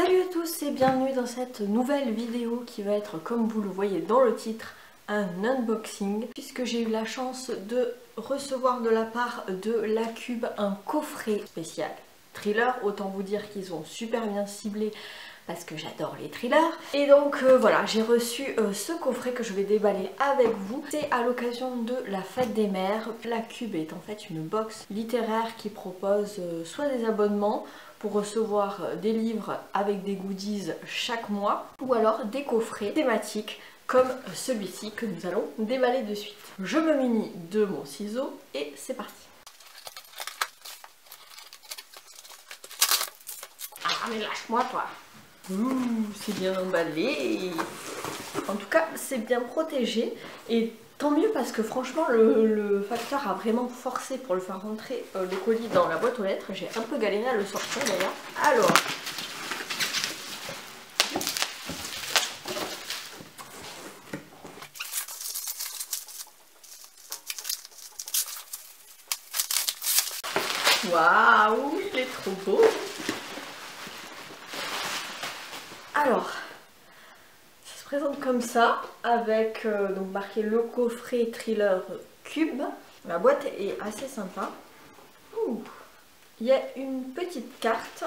Salut à tous et bienvenue dans cette nouvelle vidéo qui va être, comme vous le voyez dans le titre, un unboxing, puisque j'ai eu la chance de recevoir de la part de Lacube un coffret spécial thriller. Autant vous dire qu'ils ont super bien ciblé parce que j'adore les thrillers. Et donc voilà, j'ai reçu ce coffret que je vais déballer avec vous. C'est à l'occasion de la fête des mères. Lacube est en fait une box littéraire qui propose soit des abonnements pour recevoir des livres avec des goodies chaque mois, ou alors des coffrets thématiques comme celui-ci que nous allons déballer de suite. Je me munis de mon ciseau et c'est parti. Ah mais lâche-moi toi. Ouh, c'est bien emballé. En tout cas, c'est bien protégé et tant mieux parce que franchement, le facteur a vraiment forcé pour le faire rentrer le colis dans la boîte aux lettres. J'ai un peu galéré à le sortir d'ailleurs. Alors, waouh, il est trop beau. Alors, ça se présente comme ça, avec donc marqué le coffret thriller Cube. La boîte est assez sympa. Ouh. Il y a une petite carte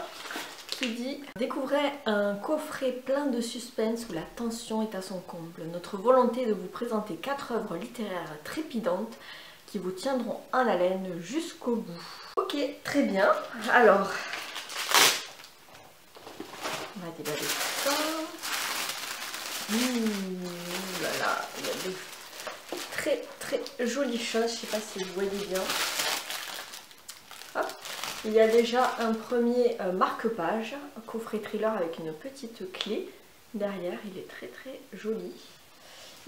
qui dit « Découvrez un coffret plein de suspense où la tension est à son comble. Notre volonté est de vous présenter 4 œuvres littéraires trépidantes qui vous tiendront en haleine jusqu'au bout. » Ok, très bien. Alors, on va déballer tout ça. Là là, il y a des très jolies choses, je sais pas si vous voyez bien. Hop. Il y a déjà un premier marque-page, un coffret thriller avec une petite clé. Derrière, il est très joli.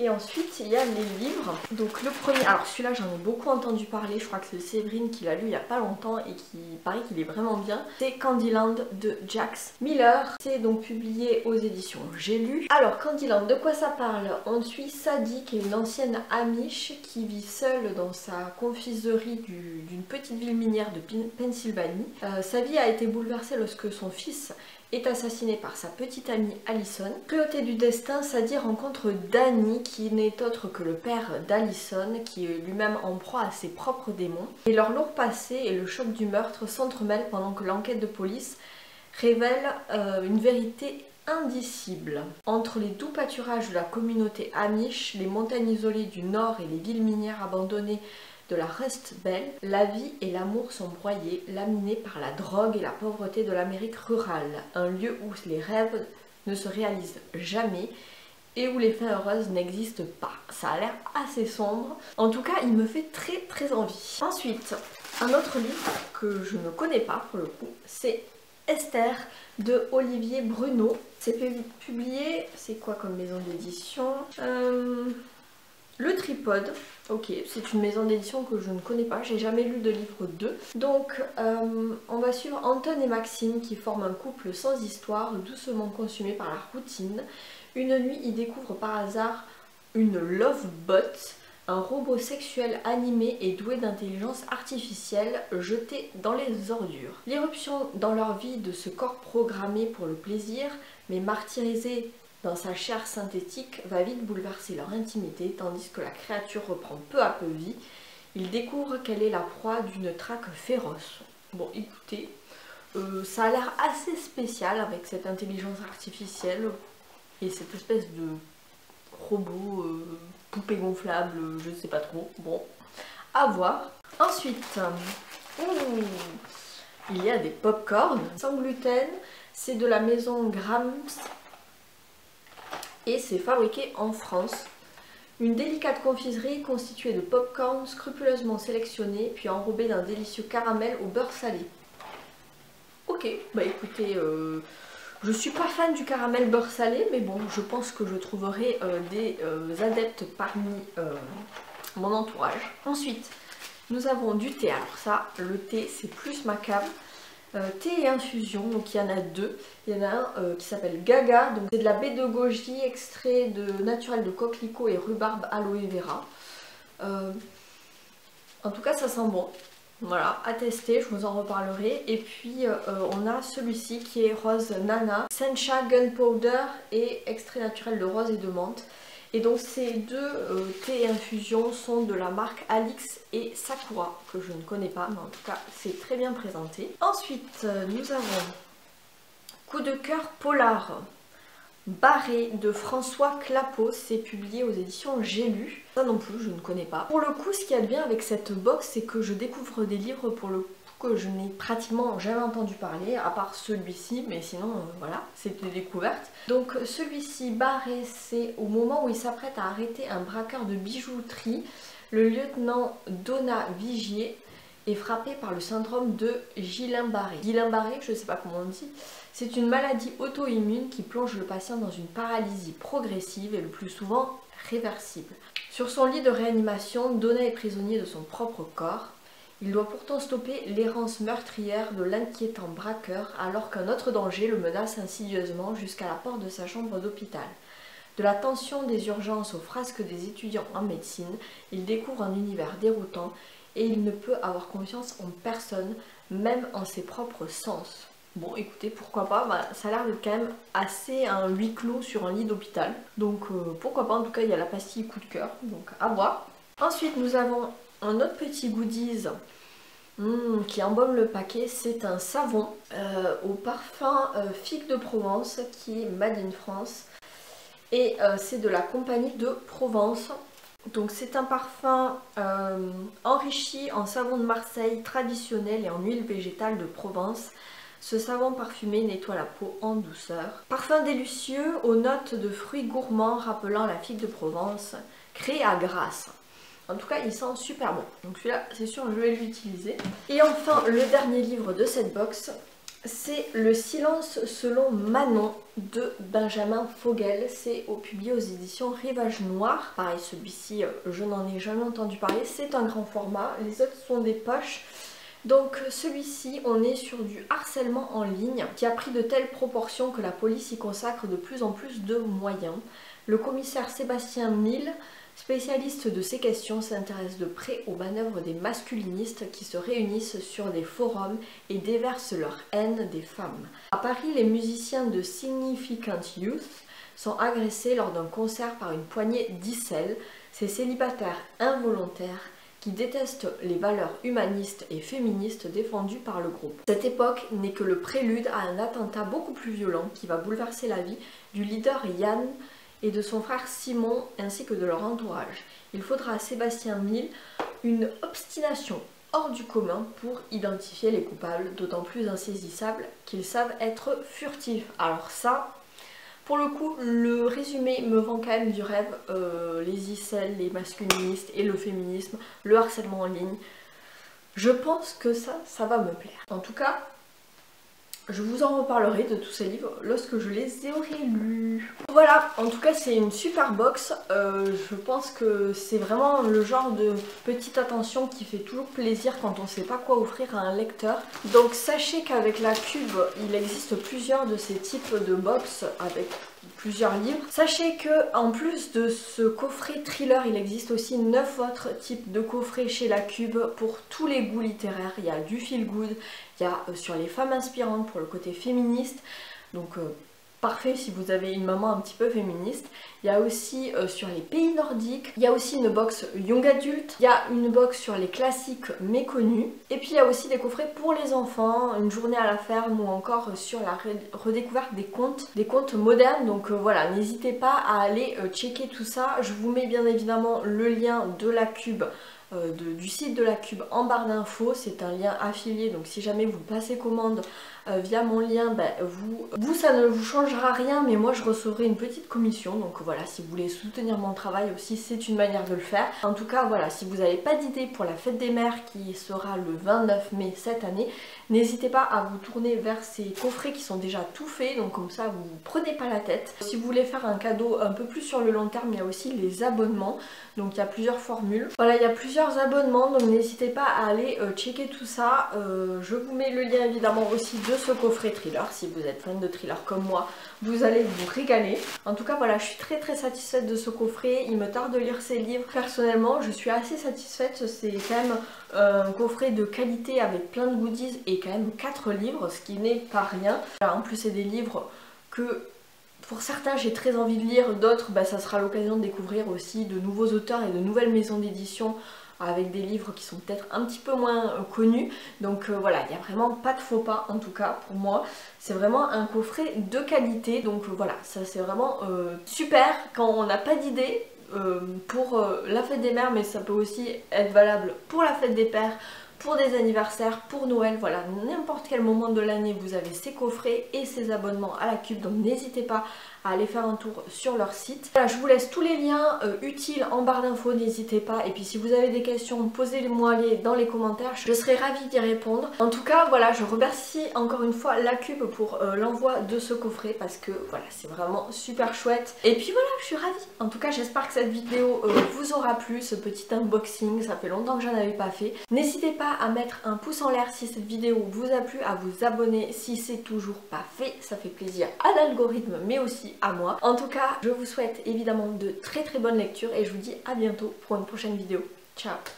Et ensuite, il y a les livres. Donc le premier, alors celui-là j'en ai beaucoup entendu parler, je crois que c'est Séverine qui l'a lu il n'y a pas longtemps et qui paraît qu'il est vraiment bien. C'est Candyland de Jax Miller. C'est donc publié aux éditions J'ai lu. Alors Candyland, de quoi ça parle? On suit Sadie qui est une ancienne Amish qui vit seule dans sa confiserie d'une petite ville minière de Pennsylvanie. Sa vie a été bouleversée lorsque son fils est assassiné par sa petite amie Allison. Cruauté du destin, Sadie rencontre Danny qui n'est autre que le père d'Allison qui est lui-même en proie à ses propres démons. Et leur lourd passé et le choc du meurtre s'entremêlent pendant que l'enquête de police révèle une vérité indicible. Entre les doux pâturages de la communauté Amish, les montagnes isolées du nord et les villes minières abandonnées de la Rust Belt, la vie et l'amour sont broyés, laminés par la drogue et la pauvreté de l'Amérique rurale, un lieu où les rêves ne se réalisent jamais et où les fins heureuses n'existent pas. Ça a l'air assez sombre. En tout cas, il me fait très envie. Ensuite, un autre livre que je ne connais pas pour le coup, c'est Esther de Olivier Bruno. C'est publié, c'est quoi comme maison d'édition? Le Tripode, ok, c'est une maison d'édition que je ne connais pas, j'ai jamais lu de livre 2. Donc on va suivre Anton et Maxime qui forment un couple sans histoire, doucement consumé par la routine. Une nuit, ils découvrent par hasard une Lovebot, un robot sexuel animé et doué d'intelligence artificielle jeté dans les ordures. L'irruption dans leur vie de ce corps programmé pour le plaisir, mais martyrisé dans sa chair synthétique, va vite bouleverser leur intimité, tandis que la créature reprend peu à peu vie. Ils découvrent qu'elle est la proie d'une traque féroce. Bon, écoutez, ça a l'air assez spécial avec cette intelligence artificielle et cette espèce de robot, poupée gonflable, je ne sais pas trop. Bon, à voir. Ensuite, il y a des pop-corn sans gluten. C'est de la maison Grams et c'est fabriqué en France. Une délicate confiserie constituée de pop-corn scrupuleusement sélectionné puis enrobé d'un délicieux caramel au beurre salé. Ok, bah écoutez, je suis pas fan du caramel beurre salé, mais bon, je pense que je trouverai des adeptes parmi mon entourage. Ensuite, nous avons du thé. Alors ça, le thé, c'est plus ma came. Thé et infusion, donc il y en a deux. Il y en a un qui s'appelle Gaga, donc c'est de la baie de goji, extrait naturel de coquelicot et rhubarbe aloe vera. En tout cas, ça sent bon. Voilà, à tester, je vous en reparlerai. Et puis on a celui-ci qui est rose nana, sencha gunpowder et extrait naturel de rose et de menthe. Et donc ces deux thés et infusions sont de la marque Alix et Sakura, que je ne connais pas, mais en tout cas c'est très bien présenté. Ensuite nous avons Coup de cœur polar. Barré de François Clapeau, c'est publié aux éditions J'ai lu. Ça non plus, je ne connais pas. Pour le coup, ce qu'il y a de bien avec cette box, c'est que je découvre des livres pour le coup que je n'ai pratiquement jamais entendu parler, à part celui-ci, mais sinon, voilà, c'est des découvertes. Donc celui-ci, Barré, c'est au moment où il s'apprête à arrêter un braqueur de bijouterie, le lieutenant Donat Vigier est frappé par le syndrome de Guillain-Barré. Guillain-Barré, je ne sais pas comment on dit, c'est une maladie auto-immune qui plonge le patient dans une paralysie progressive et le plus souvent réversible. Sur son lit de réanimation, Donat est prisonnier de son propre corps. Il doit pourtant stopper l'errance meurtrière de l'inquiétant braqueur alors qu'un autre danger le menace insidieusement jusqu'à la porte de sa chambre d'hôpital. De la tension des urgences aux frasques des étudiants en médecine, il découvre un univers déroutant et il ne peut avoir confiance en personne, même en ses propres sens. Bon, écoutez, pourquoi pas, ça a l'air d'être quand même assez un huis clos sur un lit d'hôpital. Donc pourquoi pas, en tout cas il y a la pastille coup de cœur, donc à voir. Ensuite nous avons un autre petit goodies qui embaume le paquet, c'est un savon au parfum Figue de Provence qui est made in France. Et c'est de la compagnie de Provence. Donc c'est un parfum enrichi en savon de Marseille traditionnel et en huile végétale de Provence. Ce savon parfumé nettoie la peau en douceur. Parfum délicieux aux notes de fruits gourmands rappelant la figue de Provence, créé à Grasse. En tout cas, il sent super bon. Donc celui-là, c'est sûr, je vais l'utiliser. Et enfin, le dernier livre de cette box, c'est Le silence selon Manon de Benjamin Fogel. C'est publié aux éditions Rivage Noir. Pareil, celui-ci, je n'en ai jamais entendu parler. C'est un grand format. Les autres sont des poches. Donc celui-ci, on est sur du harcèlement en ligne qui a pris de telles proportions que la police y consacre de plus en plus de moyens. Le commissaire Sébastien Mille, spécialiste de ces questions, s'intéresse de près aux manœuvres des masculinistes qui se réunissent sur des forums et déversent leur haine des femmes. À Paris, les musiciens de Significant Youth sont agressés lors d'un concert par une poignée d'icelles, ces célibataires involontaires qui détestent les valeurs humanistes et féministes défendues par le groupe. Cette époque n'est que le prélude à un attentat beaucoup plus violent qui va bouleverser la vie du leader Yann et de son frère Simon ainsi que de leur entourage. Il faudra à Sébastien Mille une obstination hors du commun pour identifier les coupables, d'autant plus insaisissables qu'ils savent être furtifs. Alors ça, pour le coup, le résumé me vend quand même du rêve. Les incels, les masculinistes et le féminisme, le harcèlement en ligne. Je pense que ça va me plaire. En tout cas, je vous en reparlerai de tous ces livres lorsque je les aurai lus. Voilà, en tout cas c'est une super box. Je pense que c'est vraiment le genre de petite attention qui fait toujours plaisir quand on ne sait pas quoi offrir à un lecteur. Donc sachez qu'avec la Cube, il existe plusieurs de ces types de box avec plusieurs livres. Sachez que en plus de ce coffret thriller, il existe aussi 9 autres types de coffrets chez la Cube pour tous les goûts littéraires. Il y a du feel good, il y a sur les femmes inspirantes pour le côté féministe, donc parfait si vous avez une maman un petit peu féministe. Il y a aussi sur les pays nordiques, il y a aussi une box young adulte, il y a une box sur les classiques méconnus, et puis il y a aussi des coffrets pour les enfants, une journée à la ferme ou encore sur la redécouverte des contes modernes. Donc voilà, n'hésitez pas à aller checker tout ça. Je vous mets bien évidemment le lien de la Cube, du site de la Cube en barre d'infos. C'est un lien affilié, donc si jamais vous passez commande via mon lien, vous ça ne vous changera rien, mais moi je recevrai une petite commission. Donc voilà, si vous voulez soutenir mon travail aussi, c'est une manière de le faire. En tout cas voilà, si vous n'avez pas d'idée pour la fête des mères qui sera le 29 mai cette année, n'hésitez pas à vous tourner vers ces coffrets qui sont déjà tout faits, donc comme ça vous ne prenez pas la tête. Si vous voulez faire un cadeau un peu plus sur le long terme, il y a aussi les abonnements, donc il y a plusieurs formules. Voilà, il y a plusieurs abonnements, donc n'hésitez pas à aller checker tout ça. Je vous mets le lien évidemment aussi de de ce coffret thriller. Si vous êtes fan de thriller comme moi, vous allez vous régaler. En tout cas voilà, je suis très satisfaite de ce coffret. Il me tarde de lire ces livres. Personnellement, je suis assez satisfaite. C'est quand même un coffret de qualité avec plein de goodies et quand même 4 livres, ce qui n'est pas rien. En plus c'est des livres que pour certains j'ai très envie de lire, d'autres ça sera l'occasion de découvrir aussi de nouveaux auteurs et de nouvelles maisons d'édition avec des livres qui sont peut-être un petit peu moins connus. Donc voilà, il n'y a vraiment pas de faux pas en tout cas pour moi. C'est vraiment un coffret de qualité. Donc voilà, ça c'est vraiment super quand on n'a pas d'idée pour la fête des mères, mais ça peut aussi être valable pour la fête des pères, pour des anniversaires, pour Noël, voilà, n'importe quel moment de l'année vous avez ces coffrets et ces abonnements à la Cube, donc n'hésitez pas à aller faire un tour sur leur site. Voilà, je vous laisse tous les liens utiles en barre d'infos, n'hésitez pas, et puis si vous avez des questions, posez-moi les dans les commentaires, je serai ravie d'y répondre. En tout cas, voilà, je remercie encore une fois la Cube pour l'envoi de ce coffret, parce que voilà, c'est vraiment super chouette. Et puis voilà, je suis ravie. En tout cas, j'espère que cette vidéo vous aura plu, ce petit unboxing, ça fait longtemps que j'en avais pas fait. N'hésitez pas à mettre un pouce en l'air si cette vidéo vous a plu, à vous abonner si c'est toujours pas fait, ça fait plaisir à l'algorithme mais aussi à moi. En tout cas, je vous souhaite évidemment de très bonnes lectures et je vous dis à bientôt pour une prochaine vidéo. Ciao!